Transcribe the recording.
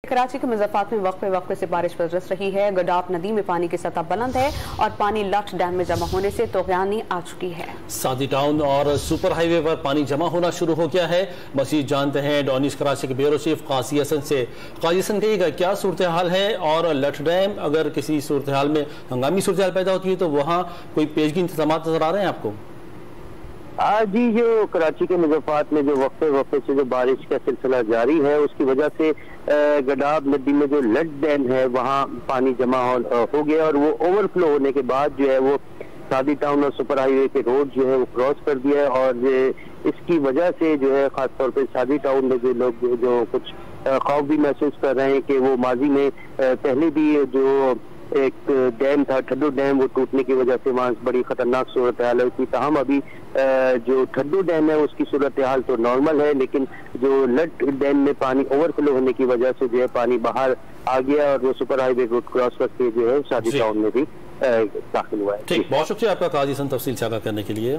कराची के मुजफ्फराबाद में वक्फे से बारिश बरस रही है। गडाफ नदी में पानी की सतह बुलंद है और पानी लठ डैम में जमा होने से तोगयानी आ चुकी है। सादी टाउन और सुपर हाईवे पर पानी जमा होना शुरू हो गया है। मजीद जानते हैं डॉनिश कराची के ब्यूरो चीफ काजी हसन से। काजी हसन, कहिएगा क्या सूरत हाल है और लठ डैम अगर किसी सूरत हाल में हंगामी सूरत हाल पैदा होती है तो वहाँ कोई पेशगी इंतजाम नजर आ रहे हैं आपको? जी, जो कराची के मुजफ्फराबाद में जो वक्फे से जो बारिश का सिलसिला जारी है उसकी वजह से गडाफ नदी में जो लठ डैम है वहाँ पानी जमा हो गया और वो ओवरफ्लो होने के बाद जो है वो सादी टाउन और सुपर हाईवे के रोड जो है वो क्रॉस कर दिया है और इसकी वजह से जो है खासतौर पे सादी टाउन में जो लोग जो कुछ खौफ भी महसूस कर रहे हैं कि वो माजी में पहले भी जो एक डैम था ठड्डू डैम, वो टूटने की वजह से वहाँ बड़ी खतरनाक सूरत हाल हुई थी। ताहम अभी जो ठड्डू डैम है उसकी सूरत हाल तो नॉर्मल है, लेकिन जो लठ डैम में पानी ओवरफ्लो होने की वजह से जो है पानी बाहर आ गया और वो सुपर हाईवे रोड क्रॉस करके जो है शादी टाउन में भी दाखिल हुआ है। ठीक, बहुत शुक्रिया आपका काजी हसन तफसील साझा करने के लिए।